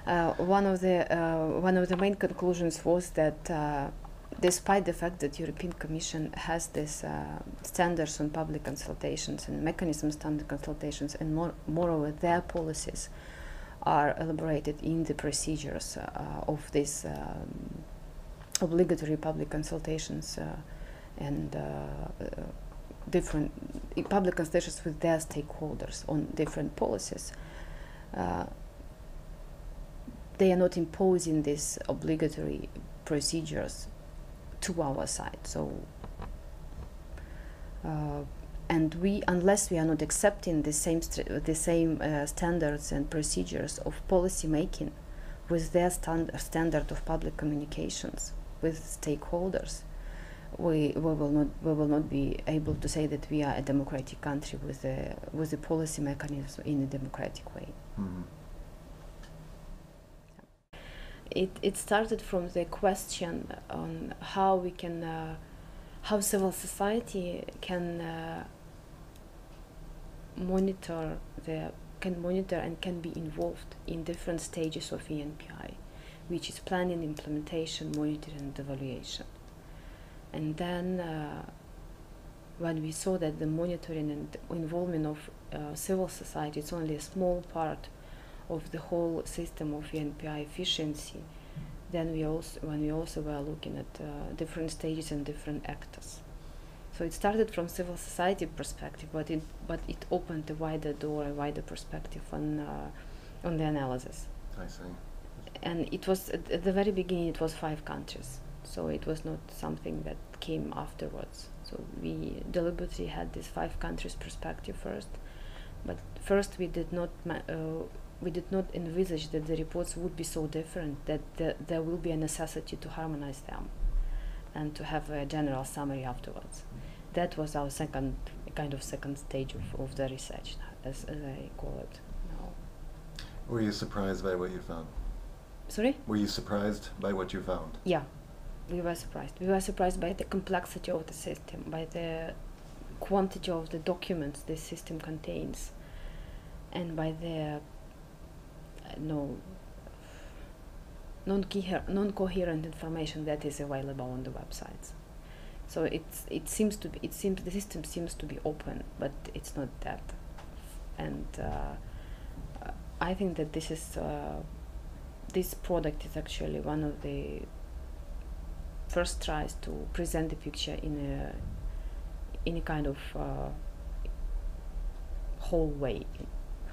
One of the main conclusions was that despite the fact that European Commission has this standards on public consultations and mechanisms standard consultations, and moreover their policies are elaborated in the procedures of these obligatory public consultations and different public consultations with their stakeholders on different policies. They are not imposing these obligatory procedures to our side. So, and unless we are not accepting the same standards and procedures of policy making with their standard of public communications with stakeholders, we will not be able to say that we are a democratic country with a policy mechanism in a democratic way. Mm-hmm. It started from the question on how we can, how civil society can monitor and can be involved in different stages of ENPI, which is planning, implementation, monitoring, and evaluation. And then when we saw that the monitoring and involvement of civil society is only a small part of the whole system of ENPI efficiency, then we also were looking at different stages and different actors. So it started from civil society perspective, but it opened a wider door, a wider perspective on the analysis. I see. And it was at the very beginning, it was 5 countries, so it was not something that came afterwards. So we deliberately had this 5 countries perspective first, but first we did not envisage that the reports would be so different that there will be a necessity to harmonize them and to have a general summary afterwards. That was our second stage of the research, as I call it now. Were you surprised by what you found? Sorry? Were you surprised by what you found? Yeah, we were surprised. We were surprised by the complexity of the system, by the quantity of the documents this system contains, and by the non-coherent information that is available on the websites. So the system seems to be open, but it's not that. And I think that this product is actually one of the first tries to present the picture in a kind of whole way,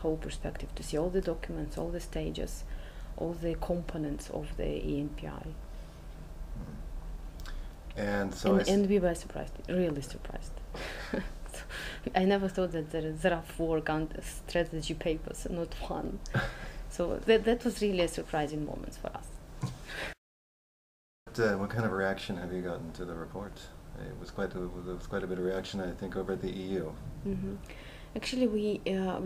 whole perspective, to see all the documents, all the stages, all the components of the ENPI. And so and we were surprised, really surprised. I never thought that there are 4 strategy papers, not 1. So that was really a surprising moment for us. What kind of reaction have you gotten to the report? It was quite a bit of reaction, I think, over at the EU. Mm-hmm. Actually, we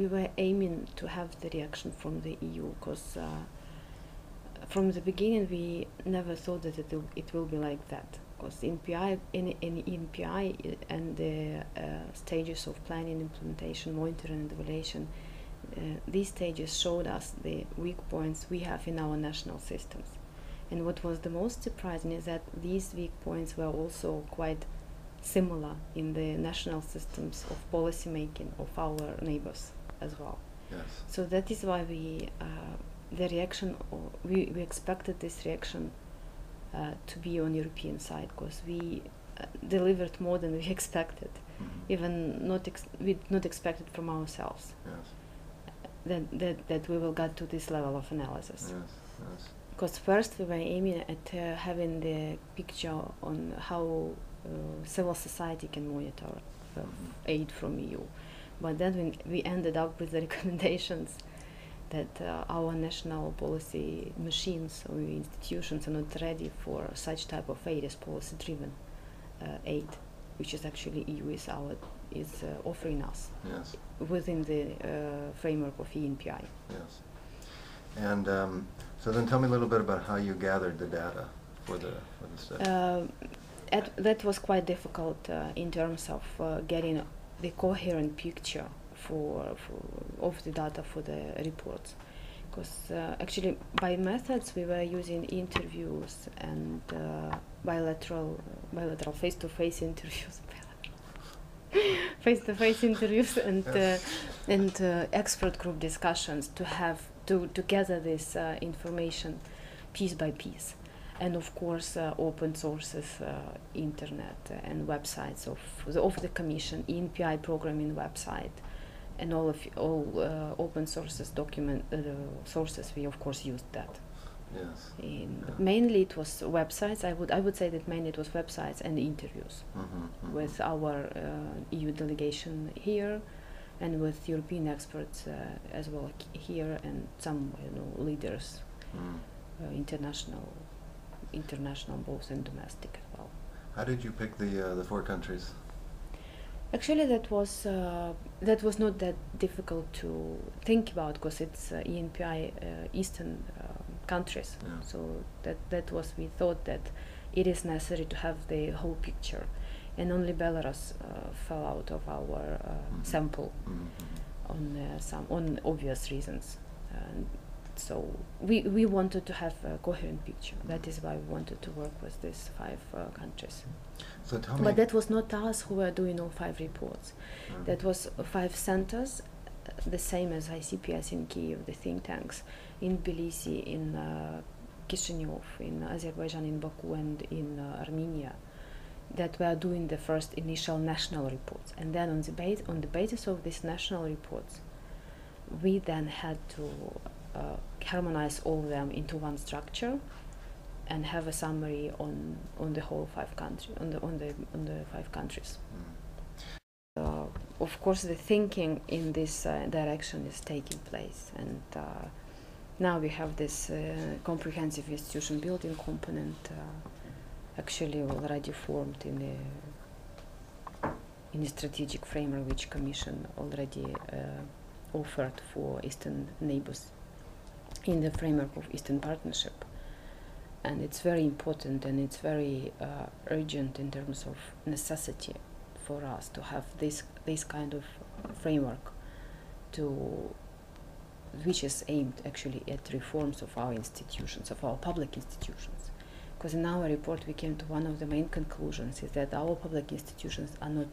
were aiming to have the reaction from the EU, because from the beginning we never thought that it will be like that. Because in ENPI and the stages of planning, implementation, monitoring, and evaluation, these stages showed us the weak points we have in our national systems. And what was the most surprising is that these weak points were also quite similar in the national systems of policy making of our neighbors as well. Yes. So that is why we expected this reaction to be on European side, because we delivered more than we expected, even not expected from ourselves. Yes. That we will get to this level of analysis. Yes. Yes. Because first we were aiming at having the picture on how civil society can monitor aid from EU, but then we ended up with the recommendations that our national policy machines or institutions are not ready for such type of aid as policy-driven aid, which is actually EU is offering us. Yes. Within the framework of ENPI. Yes. And so then tell me a little bit about how you gathered the data for the study. That was quite difficult in terms of getting the coherent picture of the data for the reports, Because actually, by methods, we were using interviews and bilateral face-to-face interviews, face-to-face interviews, and expert group discussions to gather this information piece by piece, and of course open sources, internet and websites of the Commission, ENPI programming website, and all open sources sources. We of course used that. Yes. Mainly it was websites. I would say that mainly it was websites and interviews with our EU delegation here, and with European experts as well here, and some leaders, international both, and domestic as well. How did you pick the 4 countries? Actually, that was not that difficult to think about, because it's ENPI Eastern countries. Yeah. So that was, we thought that it is necessary to have the whole picture, and only Belarus fell out of our sample on obvious reasons. So we wanted to have a coherent picture. That is why we wanted to work with these 5 countries. So tell me. But that was not us who were doing all 5 reports. That was 5 centers, the same as ICPS in Kyiv, the think tanks, in Tbilisi, in Chisinau, in Azerbaijan, in Baku, and in Armenia, that were doing the first initial national reports. And then on the basis of these national reports, we then had to harmonize all of them into one structure and have a summary on the whole 5 countries, on the 5 countries. Of course, the thinking in this direction is taking place, and now we have this comprehensive institution building component actually already formed in the strategic framework which Commission already offered for Eastern neighbors in the framework of Eastern Partnership. And it's very important, and it's very urgent in terms of necessity for us to have this kind of framework, which is aimed actually at reforms of our institutions, of our public institutions. Because in our report we came to one of the main conclusions is that our public institutions are not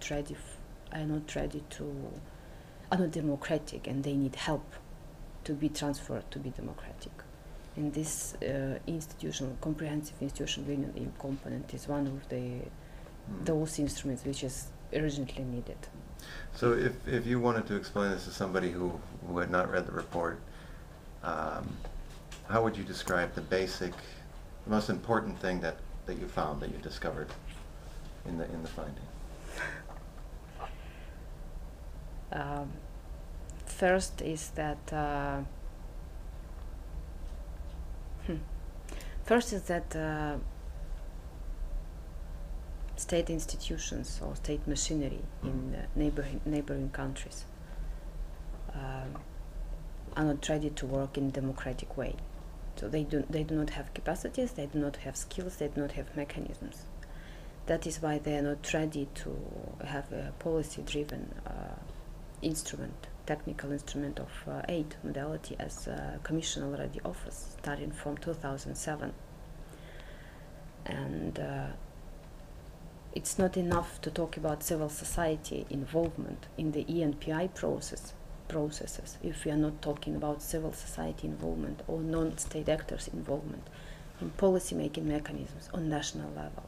democratic, and they need help to be transferred to be democratic. And this comprehensive institution building component is one of those instruments which is urgently needed. So if you wanted to explain this to somebody who had not read the report, how would you describe the most important thing that you found, that you discovered in the finding? First is that state institutions or state machinery in neighboring countries are not ready to work in a democratic way. So they do not have capacities, they do not have skills, they do not have mechanisms. That is why they are not ready to have a policy-driven technical instrument of aid modality, as Commission already offers, starting from 2007. And it's not enough to talk about civil society involvement in the ENPI processes if we are not talking about civil society involvement or non-state actors involvement in policy-making mechanisms on national level.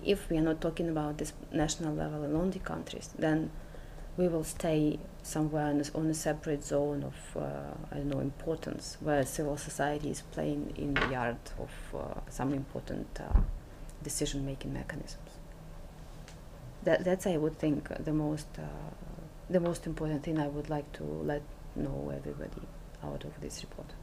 If we are not talking about this national level in all the countries, then we will stay somewhere on a separate zone of importance, where civil society is playing in the yard of some important decision-making mechanisms. That's, I would think, the most important thing I would like to let know everybody out of this report.